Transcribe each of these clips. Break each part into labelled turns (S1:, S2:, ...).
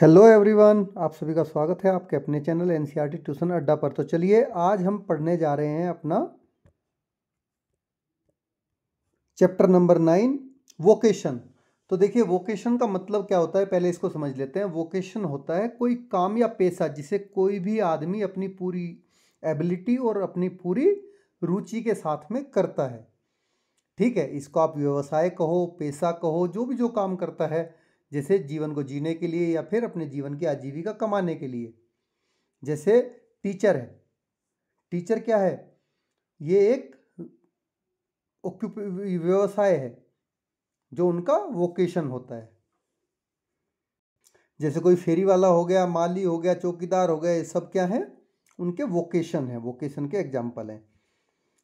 S1: Hello everyone, आप सभी का स्वागत है आपके अपने चैनल एनसीईआरटी ट्यूशन अड्डा पर। तो चलिए आज हम पढ़ने जा रहे हैं अपना चैप्टर नंबर 9 वोकेशन। तो देखिए वोकेशन का मतलब क्या होता है, पहले इसको समझ लेते हैं। वोकेशन होता है कोई काम या पेशा जिसे कोई भी आदमी अपनी पूरी एबिलिटी और अपनी पूरी रुचि के साथ में करता है। ठीक है, इसको आप व्यवसाय कहो, पेशा कहो, जो काम करता है, जैसे जीवन को जीने के लिए या फिर अपने जीवन की आजीविका कमाने के लिए। जैसे टीचर है, टीचर क्या है, ये एक व्यवसाय है जो उनका वोकेशन होता है। जैसे कोई फेरी वाला हो गया, माली हो गया, चौकीदार हो गया, ये सब क्या है, उनके वोकेशन है, वोकेशन के एग्जाम्पल हैं।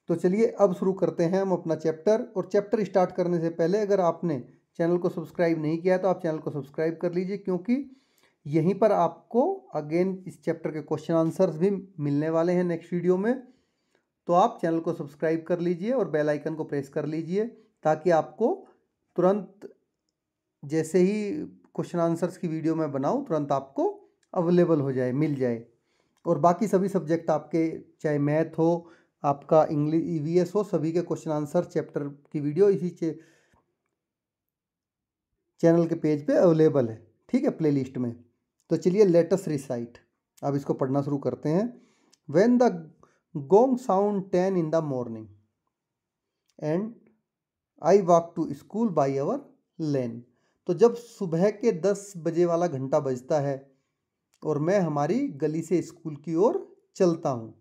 S1: तो चलिए अब शुरू करते हैं हम अपना चैप्टर। और चैप्टर स्टार्ट करने से पहले अगर आपने चैनल को सब्सक्राइब नहीं किया है तो आप चैनल को सब्सक्राइब कर लीजिए, क्योंकि यहीं पर आपको अगेन इस चैप्टर के क्वेश्चन आंसर्स भी मिलने वाले हैं नेक्स्ट वीडियो में। तो आप चैनल को सब्सक्राइब कर लीजिए और बेल आइकन को प्रेस कर लीजिए, ताकि आपको तुरंत जैसे ही क्वेश्चन आंसर्स की वीडियो मैं बनाऊं तुरंत आपको अवेलेबल हो जाए, मिल जाए। और बाकी सभी सब्जेक्ट आपके, चाहे मैथ हो, आपका इंग्लिश ईवीएस हो, सभी के क्वेश्चन आंसर चैप्टर की वीडियो इसी चैनल के पेज पे अवेलेबल है। ठीक है, प्लेलिस्ट में। तो चलिए लेट अस रिसाइट, अब इसको पढ़ना शुरू करते हैं। When the gong sound 10 in the morning and I walk to school by our lane. तो जब सुबह के 10 बजे वाला घंटा बजता है और मैं हमारी गली से स्कूल की ओर चलता हूँ।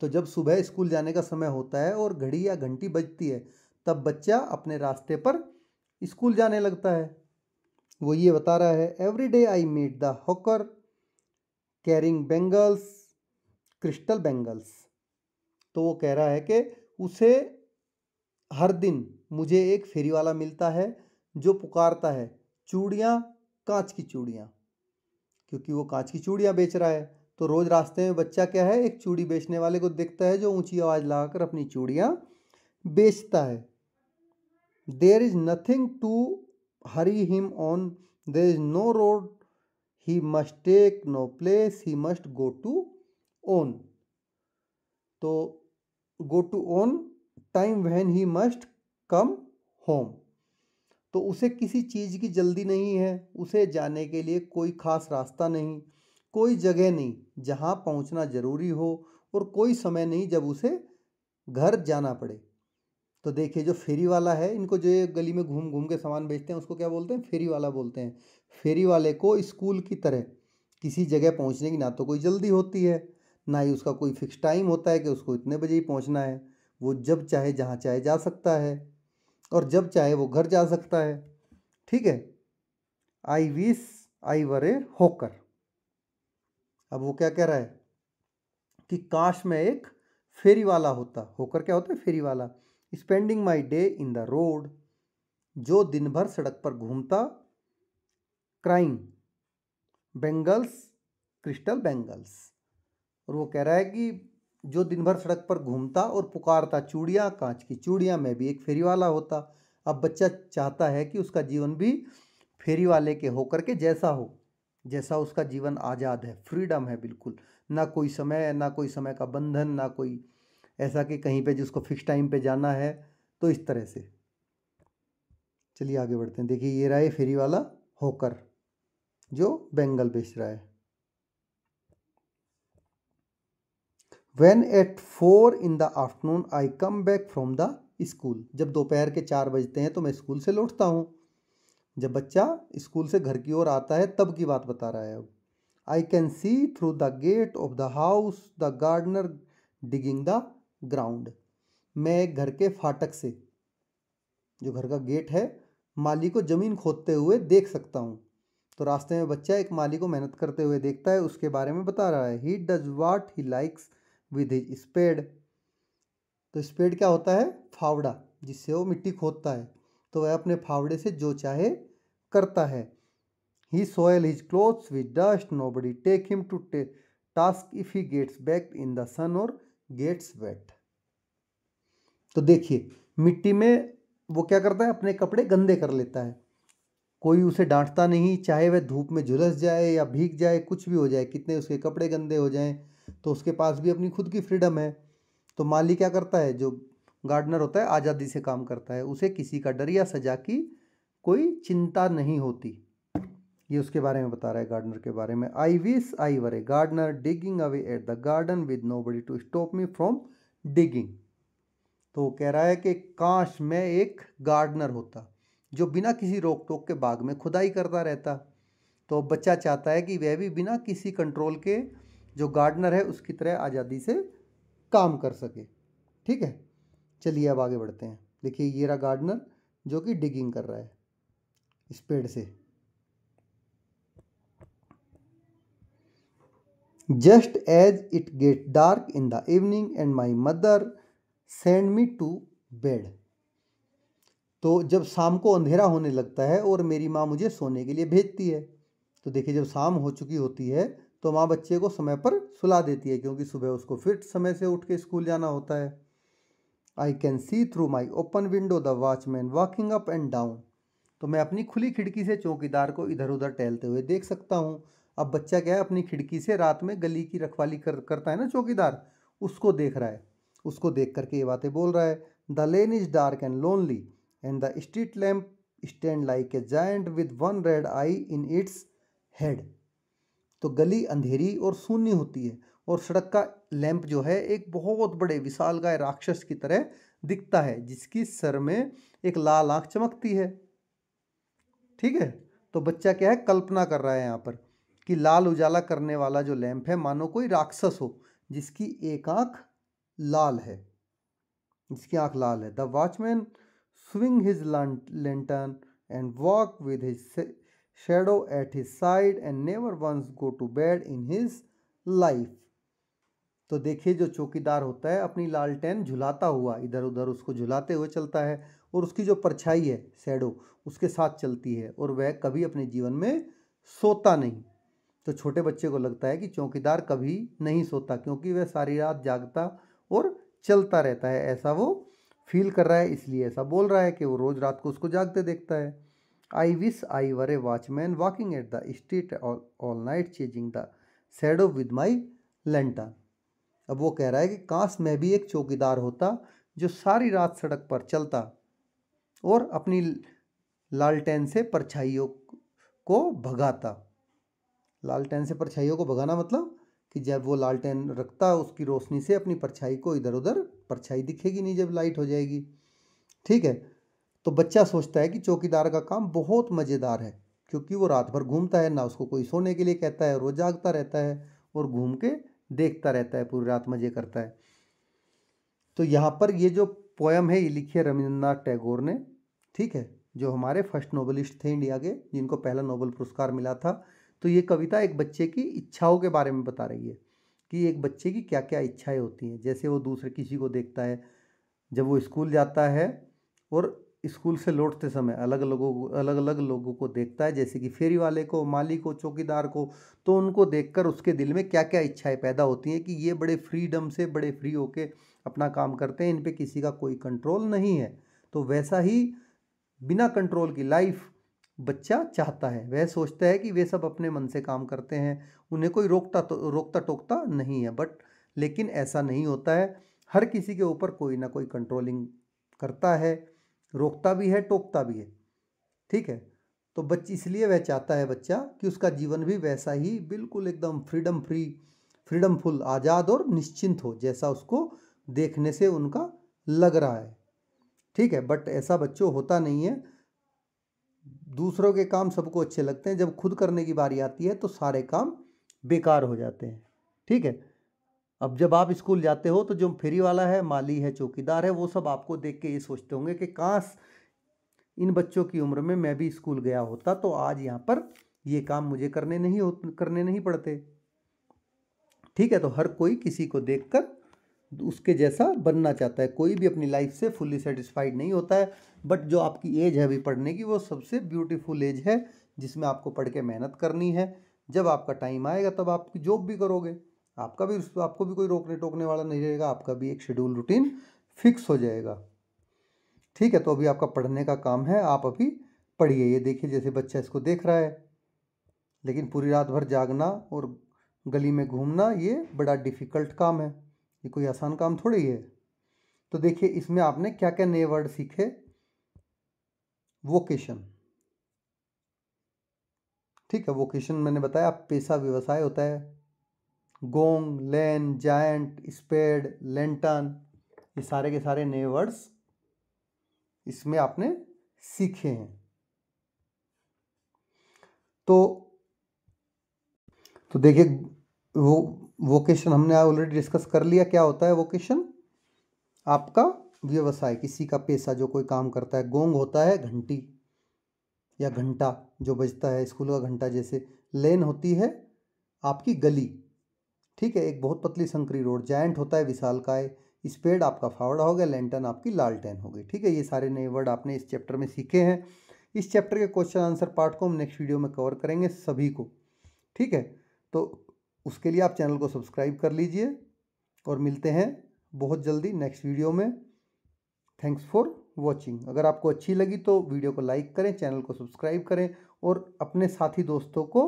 S1: तो जब सुबह स्कूल जाने का समय होता है और घड़ी या घंटी बजती है, तब बच्चा अपने रास्ते पर स्कूल जाने लगता है। वो ये बता रहा है, every day I meet the hawker carrying bangles, crystal bangles. तो वो कह रहा है कि उसे हर दिन मुझे एक फेरी वाला मिलता है जो पुकारता है चूड़ियाँ, कांच की चूड़ियाँ, क्योंकि वो कांच की चूड़ियाँ बेच रहा है। तो रोज रास्ते में बच्चा क्या है, एक चूड़ी बेचने वाले को देखता है जो ऊंची आवाज लगाकर अपनी चूड़ियाँ बेचता है। There is nothing to hurry him on, there is no road he must take, no place he must go to on. तो go to on time when he must come home. तो उसे किसी चीज़ की जल्दी नहीं है, उसे जाने के लिए कोई खास रास्ता नहीं, कोई जगह नहीं जहाँ पहुँचना ज़रूरी हो, और कोई समय नहीं जब उसे घर जाना पड़े। तो देखिए जो फेरी वाला है, इनको जो ये गली में घूम घूम के सामान बेचते हैं उसको क्या बोलते हैं, फेरी वाला बोलते हैं। फेरी वाले को स्कूल की तरह किसी जगह पहुंचने की ना तो कोई जल्दी होती है, ना ही उसका कोई फिक्स टाइम होता है कि उसको इतने बजे ही पहुंचना है। वो जब चाहे जहाँ चाहे जा सकता है और जब चाहे वो घर जा सकता है। ठीक है, आई wish I were A hawker. अब वो क्या कह रहा है कि काश मैं एक फेरी वाला होता। हॉकर क्या होता है, फेरी वाला। Spending my day in the road, जो दिन भर सड़क पर घूमता, क्राइंग बेंगल्स, क्रिस्टल बेंगल्स। और वो कह रहा है कि जो दिन भर सड़क पर घूमता और पुकारता चूड़ियाँ, कांच की चूड़ियाँ, मैं भी एक फेरी वाला होता। अब बच्चा चाहता है कि उसका जीवन भी फेरी वाले के होकर के जैसा हो, जैसा उसका जीवन आज़ाद है, फ्रीडम है बिल्कुल। ना कोई समय, ना कोई समय का बंधन, ना कोई ऐसा कि कहीं पे जिसको फिक्स टाइम पे जाना है। तो इस तरह से चलिए आगे बढ़ते हैं। देखिए ये रहा है फेरी वाला होकर जो बेंगल बेच रहा है। When at 4 in the afternoon I come back from the school, जब दोपहर के 4 बजते हैं तो मैं स्कूल से लौटता हूँ। जब बच्चा स्कूल से घर की ओर आता है तब की बात बता रहा है। अब I can see through the gate of the house the gardener digging the ground. मैं एक घर के फाटक से, जो घर का गेट है, माली को ज़मीन खोदते हुए देख सकता हूँ। तो रास्ते में बच्चा एक माली को मेहनत करते हुए देखता है, उसके बारे में बता रहा है। He does what he likes with his spade. तो स्पेड क्या होता है, फावड़ा, जिससे वो मिट्टी खोदता है। तो वह अपने फावड़े से जो चाहे करता है। He soil his clothes with dust, nobody take him to task if he gets back in the sun or gets wait. तो देखिए मिट्टी में वो क्या करता है, अपने कपड़े गंदे कर लेता है। कोई उसे डांटता नहीं, चाहे वह धूप में झुलस जाए या भीग जाए, कुछ भी हो जाए, कितने उसके कपड़े गंदे हो जाएं, तो उसके पास भी अपनी खुद की फ्रीडम है। तो माली क्या करता है, जो गार्डनर होता है आज़ादी से काम करता है, उसे किसी का डर या सजा की कोई चिंता नहीं होती। ये उसके बारे में बता रहा है, गार्डनर के बारे में। I wish I were a gardener digging away at the garden with nobody to stop me from digging. तो कह रहा है कि काश मैं एक गार्डनर होता जो बिना किसी रोक टोक के बाग में खुदाई करता रहता। तो बच्चा चाहता है कि वह भी बिना किसी कंट्रोल के जो गार्डनर है उसकी तरह आज़ादी से काम कर सके। ठीक है, चलिए अब आगे बढ़ते हैं। देखिए ये रहा गार्डनर जो कि डिगिंग कर रहा है इस पेड़ से। Just as it get dark in the evening and my mother send me to bed. तो जब शाम को अंधेरा होने लगता है और मेरी माँ मुझे सोने के लिए भेजती है। तो देखिए जब शाम हो चुकी होती है तो माँ बच्चे को समय पर सुला देती है, क्योंकि सुबह उसको फिर समय से उठ के स्कूल जाना होता है। आई can see through my open window the watchman walking up and down. तो मैं अपनी खुली खिड़की से चौकीदार को इधर उधर टहलते हुए देख सकता हूँ। अब बच्चा क्या है, अपनी खिड़की से रात में गली की रखवाली करता है ना चौकीदार, उसको देख रहा है। उसको देख करके ये बातें बोल रहा है। The lane is dark and lonely and the street lamp stand like a giant with one red I in its head. तो गली अंधेरी और शून्य होती है और सड़क का लैंप जो है एक बहुत बड़े विशालकाय राक्षस की तरह दिखता है, जिसकी सर में एक लाल आंख चमकती है। ठीक है, तो बच्चा क्या है, कल्पना कर रहा है यहाँ पर कि लाल उजाला करने वाला जो लैंप है मानो कोई राक्षस हो जिसकी एक आंख लाल है, जिसकी आंख लाल है। The watchman swing his lantern and walk with his shadow at his side and never once go to bed in his life. तो देखिए जो चौकीदार होता है अपनी लालटेन झुलाता हुआ इधर उधर उसको झुलाते हुए चलता है और उसकी जो परछाई है शैडो उसके साथ चलती है और वह कभी अपने जीवन में सोता नहीं। तो छोटे बच्चे को लगता है कि चौकीदार कभी नहीं सोता, क्योंकि वह सारी रात जागता और चलता रहता है, ऐसा वो फील कर रहा है, इसलिए ऐसा बोल रहा है कि वो रोज़ रात को उसको जागते देखता है। आई wish I were A watchman walking at the street all night chasing the shadow with my lantern. अब वो कह रहा है कि काश मैं भी एक चौकीदार होता जो सारी रात सड़क पर चलता और अपनी लालटेन से परछाइयों को भगाता। लालटेन से परछाइयों को भगाना मतलब कि जब वो लालटेन रखता उसकी रोशनी से अपनी परछाई को इधर उधर, परछाई दिखेगी नहीं जब लाइट हो जाएगी। ठीक है, तो बच्चा सोचता है कि चौकीदार का काम बहुत मज़ेदार है, क्योंकि वो रात भर घूमता है, ना उसको कोई सोने के लिए कहता है, रोज जागता रहता है और घूम के देखता रहता है, पूरी रात मज़े करता है। तो यहाँ पर ये जो पोयम है ये लिखी है रविंद्रनाथ टैगोर ने। ठीक है, जो हमारे फर्स्ट नोबलिस्ट थे इंडिया के, जिनको पहला नोबेल पुरस्कार मिला था। तो ये कविता एक बच्चे की इच्छाओं के बारे में बता रही है कि एक बच्चे की क्या क्या इच्छाएं होती हैं। जैसे वो दूसरे किसी को देखता है जब वो स्कूल जाता है और स्कूल से लौटते समय अलग अलग लोगों को देखता है, जैसे कि फेरी वाले को, माली को, चौकीदार को। तो उनको देखकर उसके दिल में क्या क्या इच्छाएं पैदा होती हैं कि ये बड़े फ्रीडम से, बड़े फ्री होके अपना काम करते हैं, इन पे किसी का कोई कंट्रोल नहीं है। तो वैसा ही बिना कंट्रोल की लाइफ बच्चा चाहता है। वह सोचता है कि वे सब अपने मन से काम करते हैं, उन्हें कोई रोकता टोकता नहीं है। बट लेकिन ऐसा नहीं होता है, हर किसी के ऊपर कोई ना कोई कंट्रोलिंग करता है, रोकता भी है, टोकता भी है। ठीक है, तो बच्ची इसलिए वह चाहता है बच्चा कि उसका जीवन भी वैसा ही बिल्कुल एकदम फ्रीडमफुल, आज़ाद और निश्चिंत हो, जैसा उसको देखने से उनका लग रहा है। ठीक है, बट ऐसा बच्चों होता नहीं है। दूसरों के काम सबको अच्छे लगते हैं, जब खुद करने की बारी आती है तो सारे काम बेकार हो जाते हैं। ठीक है, अब जब आप स्कूल जाते हो तो जो फेरी वाला है, माली है, चौकीदार है, वो सब आपको देख के ये सोचते होंगे कि काश इन बच्चों की उम्र में मैं भी स्कूल गया होता तो आज यहाँ पर ये काम मुझे करने नहीं पड़ते। ठीक है, तो हर कोई किसी को देखकर उसके जैसा बनना चाहता है, कोई भी अपनी लाइफ से फुल्ली सेटिस्फाइड नहीं होता है। बट जो आपकी एज है अभी पढ़ने की, वो सबसे ब्यूटीफुल एज है जिसमें आपको पढ़ के मेहनत करनी है। जब आपका टाइम आएगा तब आप जॉब भी करोगे, आपको भी कोई रोकने टोकने वाला नहीं रहेगा, आपका भी एक शेड्यूल रूटीन फिक्स हो जाएगा। ठीक है, तो अभी आपका पढ़ने का काम है, आप अभी पढ़िए। ये देखिए, जैसे बच्चा इसको देख रहा है, लेकिन पूरी रात भर जागना और गली में घूमना ये बड़ा डिफ़िकल्ट काम है, ये कोई आसान काम थोड़ी है। तो देखिए, इसमें आपने क्या क्या नए वर्ड सीखे। वोकेशन, ठीक है, वोकेशन मैंने बताया पेशा व्यवसाय होता है। गोंग, लेन, जायंट, स्पेड, लेंटन, ये सारे के सारे नए वर्ड्स इसमें आपने सीखे हैं। तो देखिए, वो वोकेशन हमने ऑलरेडी डिस्कस कर लिया। क्या होता है वोकेशन? आपका व्यवसाय, किसी का पेशा, जो कोई काम करता है। गोंग होता है घंटी या घंटा जो बजता है, स्कूल का घंटा जैसे। लेन होती है आपकी गली, ठीक है, एक बहुत पतली संकरी रोड। जायंट होता है विशालकाय। स्पेड आपका फावड़ा हो गया। लैंटर्न आपकी लालटेन हो गई, ठीक है। ये सारे नए वर्ड आपने इस चैप्टर में सीखे हैं। इस चैप्टर के क्वेश्चन आंसर पार्ट को हम नेक्स्ट वीडियो में कवर करेंगे सभी को, ठीक है। तो उसके लिए आप चैनल को सब्सक्राइब कर लीजिए और मिलते हैं बहुत जल्दी नेक्स्ट वीडियो में। Thanks for watching. अगर आपको अच्छी लगी तो वीडियो को लाइक करें, चैनल को सब्सक्राइब करें और अपने साथी दोस्तों को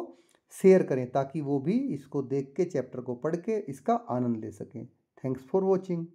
S1: शेयर करें, ताकि वो भी इसको देख के, चैप्टर को पढ़ के इसका आनंद ले सकें। Thanks for watching.